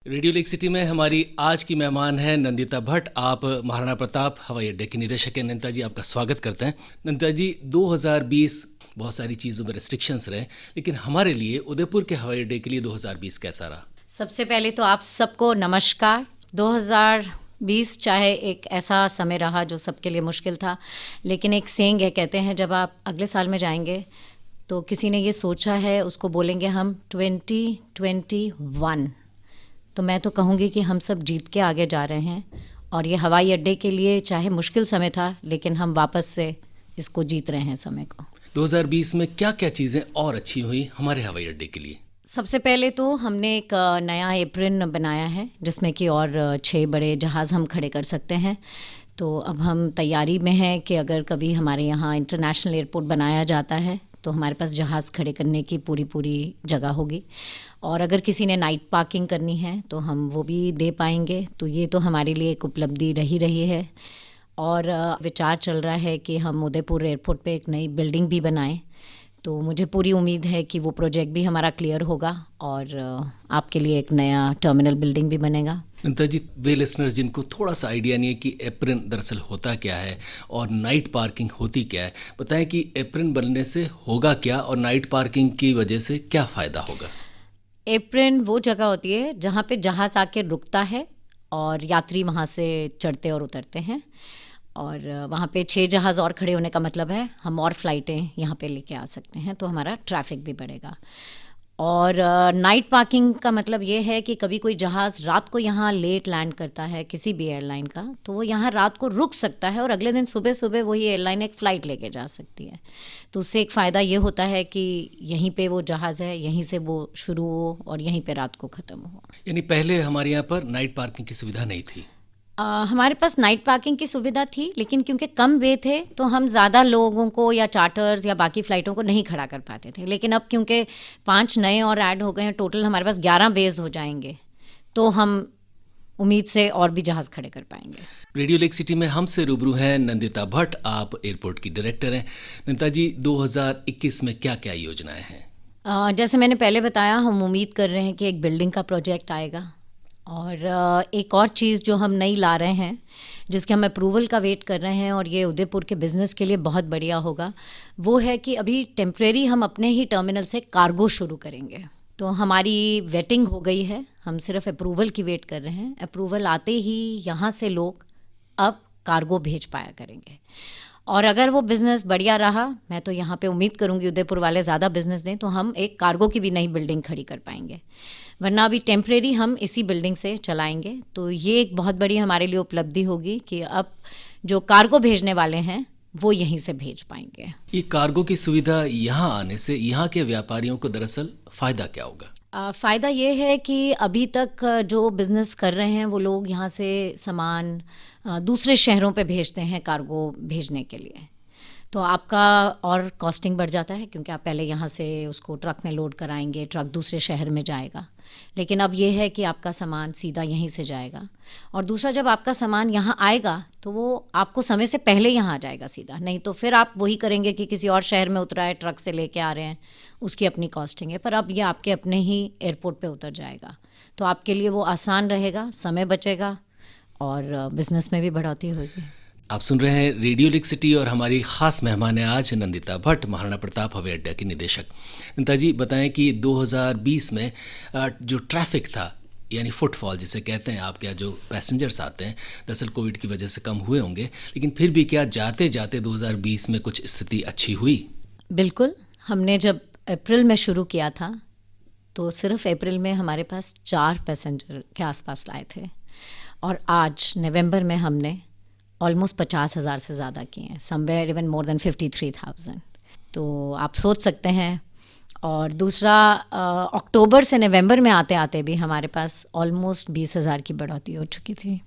Radio lake city में हमारी आज की मेहमान है नंदिता भट्ट। आप महाराणा प्रताप हवाई अड्डे की निदेशक हैं। नंदिता जी, आपका स्वागत करते हैं। नंदिता जी, 2020 बहुत सारी चीज़ों में रिस्ट्रिक्शंस रहे, लेकिन हमारे लिए उदयपुर के हवाई अड्डे के लिए 2020 कैसा रहा? सबसे पहले तो आप सबको नमस्कार। 2020 चाहे एक ऐसा समय रहा जो सबके लिए मुश्किल था, लेकिन एक सेइंग है, कहते हैं जब आप अगले साल में जाएंगे तो किसी ने ये सोचा है उसको बोलेंगे हम 2021। तो मैं तो कहूँगी कि हम सब जीत के आगे जा रहे हैं और ये हवाई अड्डे के लिए चाहे मुश्किल समय था, लेकिन हम वापस से इसको जीत रहे हैं समय को। 2020 में क्या क्या चीज़ें और अच्छी हुई हमारे हवाई अड्डे के लिए? सबसे पहले तो हमने एक नया एप्रिन बनाया है जिसमें कि और 6 बड़े जहाज़ हम खड़े कर सकते हैं। तो अब हम तैयारी में हैं कि अगर कभी हमारे यहाँ इंटरनेशनल एयरपोर्ट बनाया जाता है तो हमारे पास जहाज़ खड़े करने की पूरी जगह होगी। और अगर किसी ने नाइट पार्किंग करनी है तो हम वो भी दे पाएंगे। तो ये तो हमारे लिए एक उपलब्धि रही है। और विचार चल रहा है कि हम उदयपुर एयरपोर्ट पे एक नई बिल्डिंग भी बनाएं। तो मुझे पूरी उम्मीद है कि वो प्रोजेक्ट भी हमारा क्लियर होगा और आपके लिए एक नया टर्मिनल बिल्डिंग भी बनेगा। नंदिता जी, वे लिसनर्स जिनको थोड़ा सा आइडिया नहीं है कि एप्रिन दरअसल होता क्या है और नाइट पार्किंग होती क्या है, बताएं कि एप्रिन बनने से होगा क्या और नाइट पार्किंग की वजह से क्या फ़ायदा होगा? एप्रिन वो जगह होती है जहाँ पे जहाज़ आके रुकता है और यात्री वहाँ से चढ़ते और उतरते हैं। और वहाँ पे 6 जहाज़ और खड़े होने का मतलब है हम और फ़्लाइटें यहाँ पे लेके आ सकते हैं, तो हमारा ट्रैफिक भी बढ़ेगा। और नाइट पार्किंग का मतलब ये है कि कभी कोई जहाज़ रात को यहाँ लेट लैंड करता है किसी भी एयरलाइन का, तो वो यहाँ रात को रुक सकता है और अगले दिन सुबह सुबह वही एयरलाइन एक फ़्लाइट लेके जा सकती है। तो उससे एक फ़ायदा ये होता है कि यहीं पे वो जहाज़ है, यहीं से वो शुरू हो और यहीं पे रात को ख़त्म हो। यानी पहले हमारे यहाँ पर नाइट पार्किंग की सुविधा नहीं थी? हमारे पास नाइट पार्किंग की सुविधा थी, लेकिन क्योंकि कम वे थे तो हम ज़्यादा लोगों को या चार्टर्स या बाकी फ़्लाइटों को नहीं खड़ा कर पाते थे। लेकिन अब क्योंकि 5 नए और ऐड हो गए हैं, टोटल हमारे पास 11 बेस हो जाएंगे, तो हम उम्मीद से और भी जहाज़ खड़े कर पाएंगे। रेडियो लेक सिटी में हमसे रूबरू हैं नंदिता भट्ट। आप एयरपोर्ट की डायरेक्टर हैं। नंदिता जी, 2021 में क्या क्या योजनाएं हैं? जैसे मैंने पहले बताया, हम उम्मीद कर रहे हैं कि एक बिल्डिंग का प्रोजेक्ट आएगा। और एक और चीज़ जो हम नई ला रहे हैं जिसके हम अप्रूवल का वेट कर रहे हैं और ये उदयपुर के बिज़नेस के लिए बहुत बढ़िया होगा, वो है कि अभी टेम्प्रेरी हम अपने ही टर्मिनल से कार्गो शुरू करेंगे। तो हमारी वेटिंग हो गई है, हम सिर्फ अप्रूवल की वेट कर रहे हैं। अप्रूवल आते ही यहाँ से लोग अब कार्गो भेज पाया करेंगे। और अगर वो बिज़नेस बढ़िया रहा, मैं तो यहाँ पे उम्मीद करूँगी उदयपुर वाले ज़्यादा बिज़नेस दें, तो हम एक कार्गो की भी नई बिल्डिंग खड़ी कर पाएंगे। वरना अभी टेम्प्रेरी हम इसी बिल्डिंग से चलाएंगे। तो ये एक बहुत बड़ी हमारे लिए उपलब्धि होगी कि अब जो कार्गो भेजने वाले हैं वो यहीं से भेज पाएंगे। ये कार्गो की सुविधा यहाँ आने से यहाँ के व्यापारियों को दरअसल फ़ायदा क्या होगा? फ़ायदा ये है कि अभी तक जो बिज़नेस कर रहे हैं वो लोग यहाँ से सामान दूसरे शहरों पे भेजते हैं कार्गो भेजने के लिए। तो आपका और कॉस्टिंग बढ़ जाता है क्योंकि आप पहले यहाँ से उसको ट्रक में लोड कराएंगे, ट्रक दूसरे शहर में जाएगा। लेकिन अब ये है कि आपका सामान सीधा यहीं से जाएगा। और दूसरा, जब आपका सामान यहाँ आएगा तो वो आपको समय से पहले यहाँ आ जाएगा सीधा, नहीं तो फिर आप वही करेंगे कि किसी और शहर में उतरा है, ट्रक से लेके आ रहे हैं, उसकी अपनी कॉस्टिंग है। पर अब ये आपके अपने ही एयरपोर्ट पे उतर जाएगा, तो आपके लिए वो आसान रहेगा, समय बचेगा और बिज़नेस में भी बढ़ोतरी होगी। आप सुन रहे हैं रेडियो लेक सिटी और हमारी ख़ास मेहमान है आज नंदिता भट्ट, महाराणा प्रताप हवाई अड्डा की निदेशक। नंदिता जी, बताएं कि 2020 में जो ट्रैफिक था, यानी फुटफॉल जिसे कहते हैं, आपके यहाँ जो पैसेंजर्स आते हैं, दरअसल कोविड की वजह से कम हुए होंगे, लेकिन फिर भी क्या जाते जाते 2020 में कुछ स्थिति अच्छी हुई? बिल्कुल। हमने जब अप्रैल में शुरू किया था तो सिर्फ अप्रैल में हमारे पास 4 पैसेंजर के आसपास लाए थे और आज नवंबर में हमने ऑलमोस्ट 50,000 से ज़्यादा किए हैं, समवेयर इवन मोर देन 53,000। तो आप सोच सकते हैं। और दूसरा, अक्टूबर से नवंबर में आते आते भी हमारे पास ऑलमोस्ट 20,000 की बढ़ोतरी हो चुकी थी।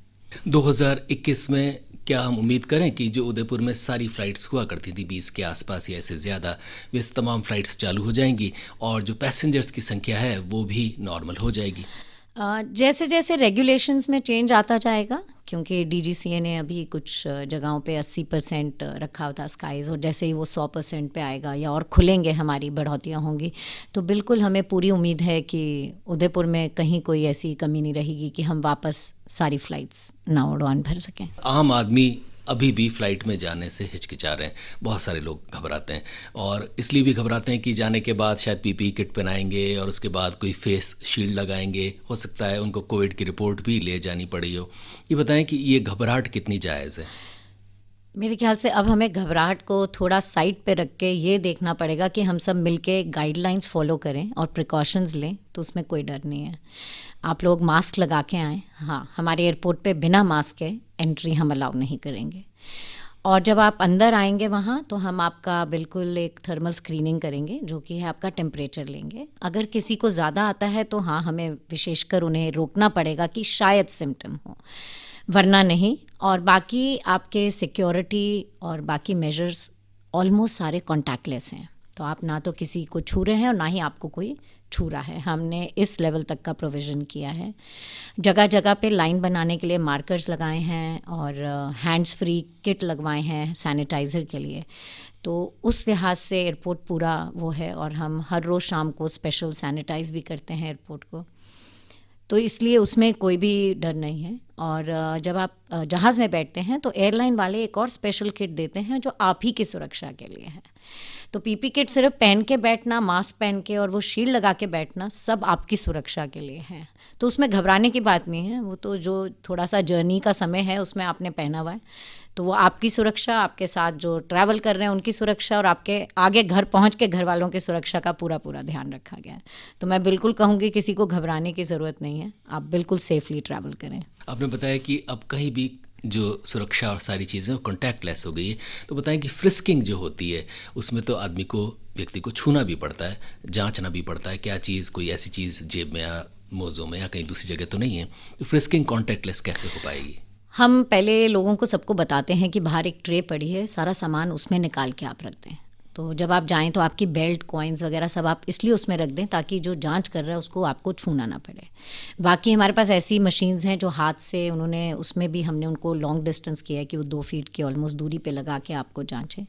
2021 में क्या हम उम्मीद करें कि जो उदयपुर में सारी फ़्लाइट्स हुआ करती थी 20 के आसपास या इससे ज़्यादा, वे तमाम फ़्लाइट्स चालू हो जाएंगी और जो पैसेंजर्स की संख्या है वो भी नॉर्मल हो जाएगी? जैसे जैसे रेगुलेशंस में चेंज आता जाएगा, क्योंकि डीजीसीए ने अभी कुछ जगहों पे 80% रखा हुआ था स्काइज़, और जैसे ही वो 100% पे आएगा या और खुलेंगे, हमारी बढ़ोतियाँ होंगी, तो बिल्कुल हमें पूरी उम्मीद है कि उदयपुर में कहीं कोई ऐसी कमी नहीं रहेगी कि हम वापस सारी फ़्लाइट्स ना उड़ान भर सकें। आम आदमी अभी भी फ़्लाइट में जाने से हिचकिचा रहे हैं, बहुत सारे लोग घबराते हैं और इसलिए भी घबराते हैं कि जाने के बाद शायद पीपीई किट पहनाएंगे और उसके बाद कोई फेस शील्ड लगाएंगे, हो सकता है उनको कोविड की रिपोर्ट भी ले जानी पड़ी हो। ये बताएं कि ये घबराहट कितनी जायज़ है? मेरे ख्याल से अब हमें घबराहट को थोड़ा साइड पे रख के ये देखना पड़ेगा कि हम सब मिलके गाइडलाइंस फॉलो करें और प्रिकॉशंस लें, तो उसमें कोई डर नहीं है। आप लोग मास्क लगा के आएँ। हाँ, हमारे एयरपोर्ट पे बिना मास्क के एंट्री हम अलाउ नहीं करेंगे। और जब आप अंदर आएंगे वहाँ, तो हम आपका बिल्कुल एक थर्मल स्क्रीनिंग करेंगे, जो कि है आपका टेम्परेचर लेंगे। अगर किसी को ज़्यादा आता है तो हाँ, हमें विशेषकर उन्हें रोकना पड़ेगा कि शायद सिम्टम हो, वरना नहीं। और बाकी आपके सिक्योरिटी और बाकी मेजर्स ऑलमोस्ट सारे कॉन्टैक्टलेस हैं, तो आप ना तो किसी को छू रहे हैं और ना ही आपको कोई छू रहा है। हमने इस लेवल तक का प्रोविज़न किया है। जगह जगह पे लाइन बनाने के लिए मार्कर्स लगाए हैं और हैंड्स फ्री किट लगवाए हैं सैनिटाइज़र के लिए। तो उस लिहाज से एयरपोर्ट पूरा वो है, और हम हर रोज़ शाम को स्पेशल सैनिटाइज़ भी करते हैं एयरपोर्ट को, तो इसलिए उसमें कोई भी डर नहीं है। और जब आप जहाज़ में बैठते हैं तो एयरलाइन वाले एक और स्पेशल किट देते हैं जो आप ही की सुरक्षा के लिए है। तो पीपी किट सिर्फ पहन के बैठना, मास्क पहन के और वो शील्ड लगा के बैठना, सब आपकी सुरक्षा के लिए है। तो उसमें घबराने की बात नहीं है। वो तो जो थोड़ा सा जर्नी का समय है उसमें आपने पहना हुआ है, तो वो आपकी सुरक्षा, आपके साथ जो ट्रैवल कर रहे हैं उनकी सुरक्षा, और आपके आगे घर पहुंच के घर वालों की सुरक्षा का पूरा पूरा ध्यान रखा गया है। तो मैं बिल्कुल कहूँगी किसी को घबराने की ज़रूरत नहीं है, आप बिल्कुल सेफली ट्रैवल करें। आपने बताया कि अब कहीं भी जो सुरक्षा और सारी चीज़ें वो कॉन्टैक्टलेस हो गई है, तो बताएं कि फ्रिस्किंग जो होती है उसमें तो आदमी को, व्यक्ति को छूना भी पड़ता है, जांचना भी पड़ता है क्या चीज़, कोई ऐसी चीज़ जेब में या मोज़ों में या कहीं दूसरी जगह तो नहीं है। तो फ्रिस्किंग कॉन्टैक्टलेस कैसे हो पाएगी? हम पहले लोगों को सबको बताते हैं कि बाहर एक ट्रे पड़ी है, सारा सामान उसमें निकाल के आप रख दें। तो जब आप जाएं तो आपकी बेल्ट, कॉइन्स वगैरह सब आप इसलिए उसमें रख दें ताकि जो जांच कर रहा है उसको आपको छूना ना पड़े। बाकी हमारे पास ऐसी मशीन्स हैं जो हाथ से उन्होंने, उसमें भी हमने उनको लॉन्ग डिस्टेंस किया है कि वो 2 फीट की ऑलमोस्ट दूरी पे लगा के आपको जांचें।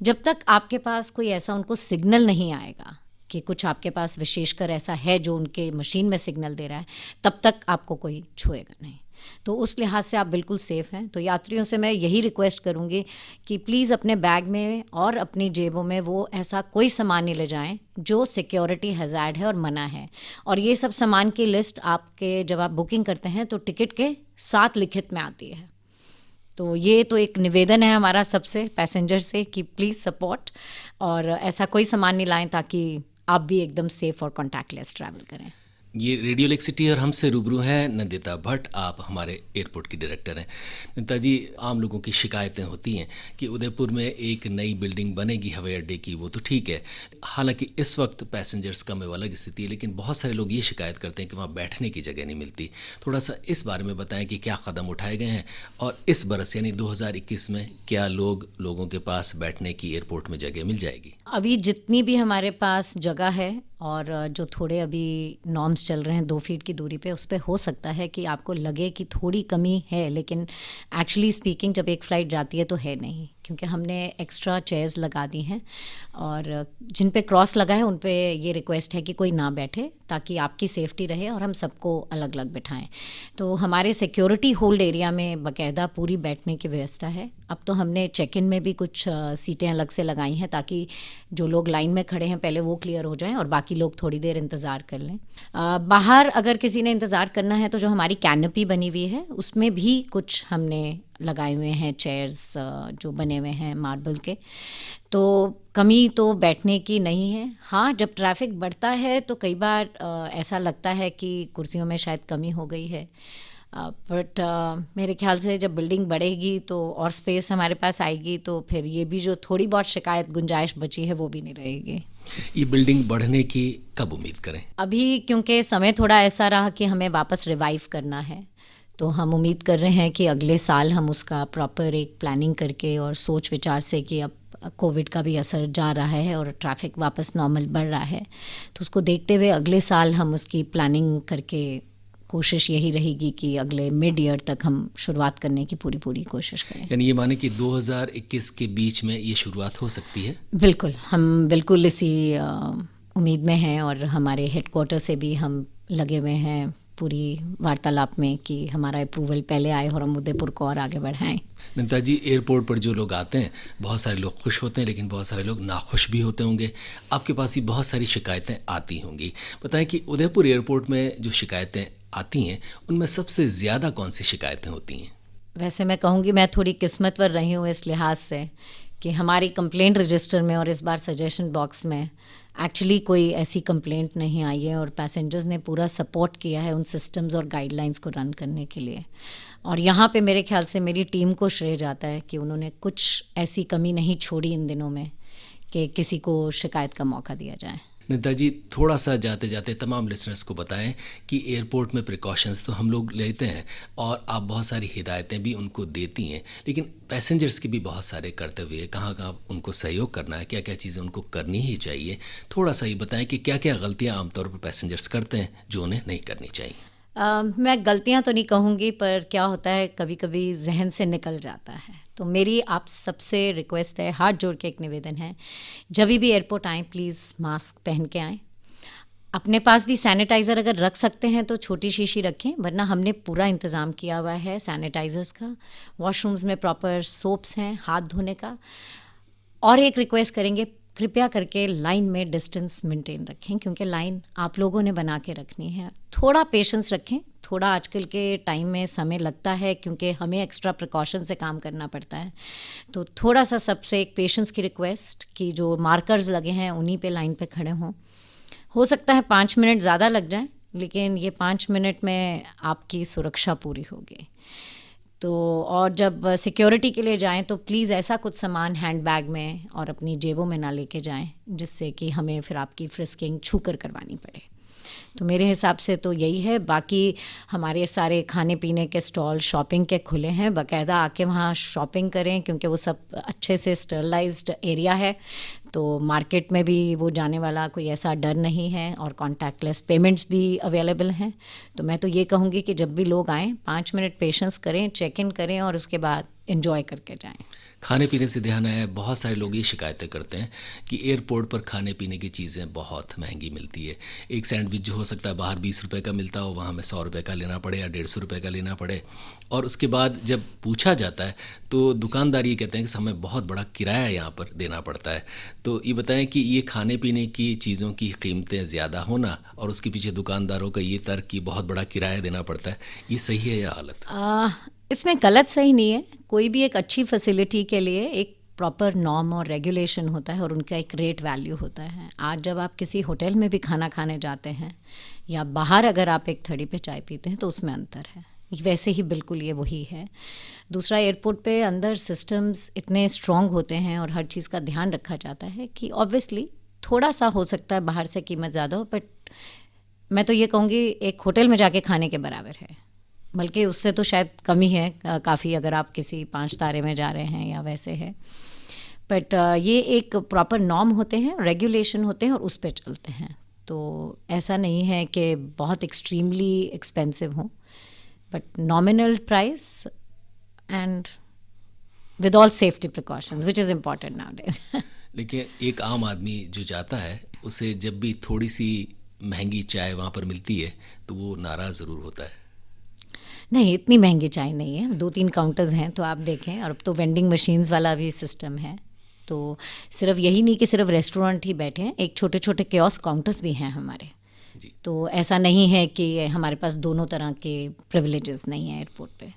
जब तक आपके पास कोई ऐसा उनको सिग्नल नहीं आएगा कि कुछ आपके पास विशेषकर ऐसा है जो उनके मशीन में सिग्नल दे रहा है, तब तक आपको कोई छुएगा नहीं। तो उस लिहाज से आप बिल्कुल सेफ़ हैं। तो यात्रियों से मैं यही रिक्वेस्ट करूँगी कि प्लीज़ अपने बैग में और अपनी जेबों में वो ऐसा कोई सामान नहीं ले जाएं जो सिक्योरिटी हैज़ार्ड है और मना है। और ये सब सामान की लिस्ट आपके, जब आप बुकिंग करते हैं तो टिकट के साथ लिखित में आती है। तो ये तो एक निवेदन है हमारा सबसे, पैसेंजर से, कि प्लीज़ सपोर्ट और ऐसा कोई सामान नहीं लाएं ताकि आप भी एकदम सेफ़ और कॉन्टैक्टलेस ट्रैवल करें। ये रेडियो लेक सिटी और हमसे रूबरू हैं नंदिता भट्ट, आप हमारे एयरपोर्ट की डायरेक्टर हैं। नंदिता जी, आम लोगों की शिकायतें होती हैं कि उदयपुर में एक नई बिल्डिंग बनेगी हवाई अड्डे की, वो तो ठीक है, हालांकि इस वक्त पैसेंजर्स कम है वो अलग स्थिति है, लेकिन बहुत सारे लोग ये शिकायत करते हैं कि वहाँ बैठने की जगह नहीं मिलती। थोड़ा सा इस बारे में बताएं कि क्या कदम उठाए गए हैं और इस बरस यानी 2021 में क्या लोगों के पास बैठने की एयरपोर्ट में जगह मिल जाएगी? अभी जितनी भी हमारे पास जगह है और जो थोड़े अभी नॉर्म्स चल रहे हैं 2 फीट की दूरी पे, उस पे हो सकता है कि आपको लगे कि थोड़ी कमी है, लेकिन एक्चुअली स्पीकिंग जब एक फ़्लाइट जाती है तो है नहीं, क्योंकि हमने एक्स्ट्रा चेयर्स लगा दी हैं और जिन पे क्रॉस लगा है उन पे ये रिक्वेस्ट है कि कोई ना बैठे ताकि आपकी सेफ्टी रहे और हम सबको अलग अलग बिठाएं। तो हमारे सिक्योरिटी होल्ड एरिया में बाकायदा पूरी बैठने की व्यवस्था है। अब तो हमने चेक इन में भी कुछ सीटें अलग से लगाई हैं ताकि जो लोग लाइन में खड़े हैं पहले वो क्लियर हो जाएं और बाकी लोग थोड़ी देर इंतज़ार कर लें। बाहर अगर किसी ने इंतज़ार करना है तो जो हमारी कैनपी बनी हुई है उसमें भी कुछ हमने लगाए हुए हैं चेयर्स जो बने हुए हैं मार्बल के। तो कमी तो बैठने की नहीं है। हाँ, जब ट्रैफिक बढ़ता है तो कई बार ऐसा लगता है कि कुर्सियों में शायद कमी हो गई है, बट मेरे ख्याल से जब बिल्डिंग बढ़ेगी तो और स्पेस हमारे पास आएगी तो फिर ये भी जो थोड़ी बहुत शिकायत गुंजाइश बची है वो भी नहीं रहेगी। ये बिल्डिंग बढ़ने की कब उम्मीद करें? अभी क्योंकि समय थोड़ा ऐसा रहा कि हमें वापस रिवाइव करना है, तो हम उम्मीद कर रहे हैं कि अगले साल हम उसका प्रॉपर एक प्लानिंग करके और सोच विचार से कि अब कोविड का भी असर जा रहा है और ट्रैफिक वापस नॉर्मल बढ़ रहा है, तो उसको देखते हुए अगले साल हम उसकी प्लानिंग करके कोशिश यही रहेगी कि अगले मिड ईयर तक हम शुरुआत करने की पूरी कोशिश करें। यानी ये माने कि 2021 के बीच में ये शुरुआत हो सकती है? बिल्कुल, हम बिल्कुल इसी उम्मीद में हैं और हमारे हेडक्वार्टर से भी हम लगे हुए हैं पूरी वार्तालाप में कि हमारा अप्रूवल पहले आए और हम उदयपुर को और आगे बढ़ाएं। नंदा जी, एयरपोर्ट पर जो लोग आते हैं, बहुत सारे लोग खुश होते हैं लेकिन बहुत सारे लोग नाखुश भी होते होंगे। आपके पास ही बहुत सारी शिकायतें आती होंगी। बताएं कि उदयपुर एयरपोर्ट में जो शिकायतें आती हैं उनमें सबसे ज़्यादा कौन सी शिकायतें होती हैं? वैसे मैं कहूँगी मैं थोड़ी किस्मतवर रही हूँ इस लिहाज से कि हमारी कंप्लेंट रजिस्टर में और इस बार सजेशन बॉक्स में एक्चुअली कोई ऐसी कंप्लेंट नहीं आई है और पैसेंजर्स ने पूरा सपोर्ट किया है उन सिस्टम्स और गाइडलाइंस को रन करने के लिए। और यहाँ पे मेरे ख्याल से मेरी टीम को श्रेय जाता है कि उन्होंने कुछ ऐसी कमी नहीं छोड़ी इन दिनों में कि किसी को शिकायत का मौका दिया जाए। निता जी, थोड़ा सा जाते जाते तमाम लिसनर्स को बताएं कि एयरपोर्ट में प्रिकॉशंस तो हम लोग लेते हैं और आप बहुत सारी हिदायतें भी उनको देती हैं, लेकिन पैसेंजर्स के भी बहुत सारे कर्तव्य है। कहाँ कहाँ उनको सहयोग करना है, क्या क्या चीज़ें उनको करनी ही चाहिए। थोड़ा सा ही बताएं कि क्या क्या गलतियाँ आमतौर पर पैसेंजर्स करते हैं जो उन्हें नहीं करनी चाहिए। मैं गलतियां तो नहीं कहूँगी, पर क्या होता है कभी कभी जहन से निकल जाता है। तो मेरी आप सबसे रिक्वेस्ट है, हाथ जोड़ के एक निवेदन है, जब भी एयरपोर्ट आएँ प्लीज़ मास्क पहन के आएँ। अपने पास भी सैनिटाइज़र अगर रख सकते हैं तो छोटी शीशी रखें, वरना हमने पूरा इंतज़ाम किया हुआ है सैनिटाइज़र्स का। वॉशरूम्स में प्रॉपर सोप्स हैं हाथ धोने का। और एक रिक्वेस्ट करेंगे, कृपया करके लाइन में डिस्टेंस मेंटेन रखें, क्योंकि लाइन आप लोगों ने बना के रखनी है। थोड़ा पेशेंस रखें, थोड़ा आजकल के टाइम में समय लगता है क्योंकि हमें एक्स्ट्रा प्रिकॉशन से काम करना पड़ता है। तो थोड़ा सा सबसे एक पेशेंस की रिक्वेस्ट कि जो मार्कर्स लगे हैं उन्हीं पे लाइन पे खड़े हों। हो सकता है 5 मिनट ज़्यादा लग जाए, लेकिन ये 5 मिनट में आपकी सुरक्षा पूरी होगी। तो और जब सिक्योरिटी के लिए जाएं तो प्लीज़ ऐसा कुछ सामान हैंड बैग में और अपनी जेबों में ना लेके जाएं जिससे कि हमें फिर आपकी फ्रिस्किंग छू कर करवानी पड़े। तो मेरे हिसाब से तो यही है। बाकी हमारे सारे खाने पीने के स्टॉल शॉपिंग के खुले हैं, बाकायदा आके वहाँ शॉपिंग करें क्योंकि वो सब अच्छे से स्टरलाइज्ड एरिया है। तो मार्केट में भी वो जाने वाला कोई ऐसा डर नहीं है और कॉन्टैक्टलेस पेमेंट्स भी अवेलेबल हैं। तो मैं तो ये कहूँगी कि जब भी लोग आएँ 5 मिनट पेशेंस करें, चेक इन करें और उसके बाद एंजॉय करके जाएं। खाने पीने से ध्यान आया, बहुत सारे लोग ये शिकायतें करते हैं कि एयरपोर्ट पर खाने पीने की चीज़ें बहुत महंगी मिलती है। एक सैंडविच जो हो सकता है बाहर 20 रुपये का मिलता हो, वहाँ हमें 100 रुपये का लेना पड़े या 150 रुपये का लेना पड़े। और उसके बाद जब पूछा जाता है तो दुकानदार ये कहते हैं कि हमें बहुत बड़ा किराया यहाँ पर देना पड़ता है। तो ये बताएं कि ये खाने पीने की चीज़ों की कीमतें ज़्यादा होना और उसके पीछे दुकानदारों का ये तर्क कि बहुत बड़ा किराया देना पड़ता है, ये सही है या गलत? इसमें गलत सही नहीं है। कोई भी एक अच्छी फैसिलिटी के लिए एक प्रॉपर नॉर्म और रेगुलेशन होता है और उनका एक रेट वैल्यू होता है। आज जब आप किसी होटल में भी खाना खाने जाते हैं या बाहर अगर आप एक थड़ी पे चाय पीते हैं तो उसमें अंतर है। वैसे ही बिल्कुल ये वही है। दूसरा, एयरपोर्ट पे अंदर सिस्टम्स इतने स्ट्रॉन्ग होते हैं और हर चीज़ का ध्यान रखा जाता है कि ऑब्वियसली थोड़ा सा हो सकता है बाहर से कीमत ज़्यादा हो, बट मैं तो ये कहूँगी एक होटल में जाके खाने के बराबर है, बल्कि उससे तो शायद कम ही है काफ़ी, अगर आप किसी 5 तारे में जा रहे हैं या वैसे है। बट ये एक प्रॉपर नॉर्म होते हैं, रेगुलेशन होते हैं और उस पे चलते हैं। तो ऐसा नहीं है कि बहुत एक्सट्रीमली एक्सपेंसिव हो, but nominal price and with all safety precautions which is important nowadays. लेकिन एक आम आदमी जो जाता है उसे जब भी थोड़ी सी महंगी चाय वहाँ पर मिलती है तो वो नाराज़ ज़रूर होता है। नहीं, इतनी महंगी चाय नहीं है। 2-3 काउंटर्स हैं तो आप देखें, और अब तो वेंडिंग मशीन्स वाला भी सिस्टम है। तो सिर्फ यही नहीं कि सिर्फ रेस्टोरेंट ही बैठे हैं, एक छोटे छोटे कियोस्क काउंटर्स भी हैं हमारे जी। तो ऐसा नहीं है कि हमारे पास दोनों तरह के प्रिविलेजेस नहीं हैं एयरपोर्ट पे।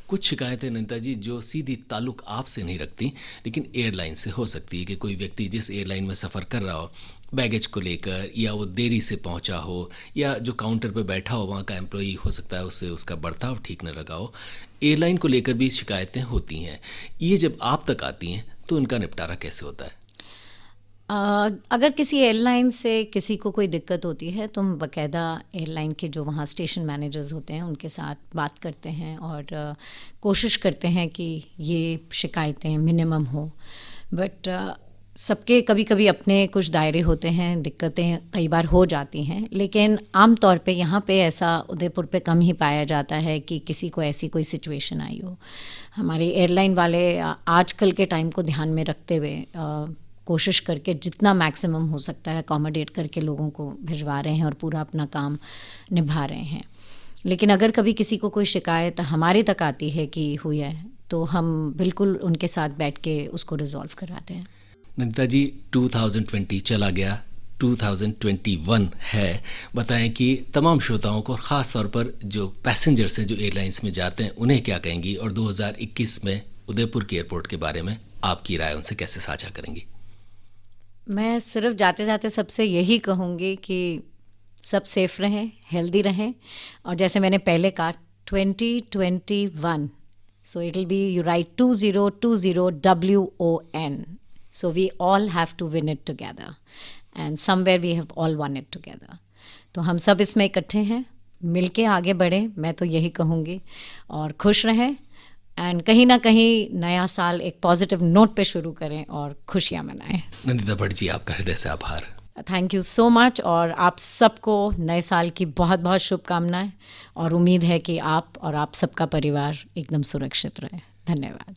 कुछ शिकायतें नंदा जी जो सीधी ताल्लुक़ आपसे नहीं रखती लेकिन एयरलाइन से हो सकती है कि कोई व्यक्ति जिस एयरलाइन में सफ़र कर रहा हो बैगेज को लेकर, या वो देरी से पहुंचा हो, या जो काउंटर पे बैठा हो वहाँ का एम्प्लॉई हो सकता है उससे उसका बर्ताव ठीक न लगा हो, एयरलाइन को लेकर भी शिकायतें होती हैं। ये जब आप तक आती हैं तो उनका निपटारा कैसे होता है? अगर किसी एयरलाइन से किसी को कोई दिक्कत होती है तो हम बाकायदा एयरलाइन के जो वहाँ स्टेशन मैनेजर्स होते हैं उनके साथ बात करते हैं और कोशिश करते हैं कि ये शिकायतें मिनिमम हो। बट सबके कभी कभी अपने कुछ दायरे होते हैं, दिक्कतें कई बार हो जाती हैं, लेकिन आम तौर पे यहाँ पे ऐसा उदयपुर पे कम ही पाया जाता है कि किसी को ऐसी कोई सिचुएशन आई हो। हमारे एयरलाइन वाले आजकल के टाइम को ध्यान में रखते हुए कोशिश करके जितना मैक्सिमम हो सकता है अकोमोडेट करके लोगों को भिजवा रहे हैं और पूरा अपना काम निभा रहे हैं। लेकिन अगर कभी किसी को कोई शिकायत हमारे तक आती है कि हुई है, तो हम बिल्कुल उनके साथ बैठ के उसको रिजॉल्व करवाते हैं। नंदिता जी, 2020 चला गया, 2021 है। बताएं कि तमाम श्रोताओं को, ख़ास तौर पर जो पैसेंजर्स हैं जो एयरलाइंस में जाते हैं, उन्हें क्या कहेंगी, और 2021 में उदयपुर के एयरपोर्ट के बारे में आपकी राय उनसे कैसे साझा करेंगी? मैं सिर्फ जाते जाते सबसे यही कहूँगी कि सब सेफ रहें, हेल्दी रहें, और जैसे मैंने पहले कहा 2021, so it will be, you right 2020 WON, so we all have to win it together and somewhere we have all won it together। तो हम सब इसमें इकट्ठे हैं, मिलके आगे बढ़ें, मैं तो यही कहूँगी, और खुश रहें एंड कहीं ना कहीं नया साल एक पॉजिटिव नोट पे शुरू करें और खुशियाँ मनाएं। नंदिता भट्ट जी, आपका हृदय से आभार। थैंक यू सो मच, और आप सबको नए साल की बहुत बहुत शुभकामनाएं, और उम्मीद है कि आप और आप सबका परिवार एकदम सुरक्षित रहे। धन्यवाद।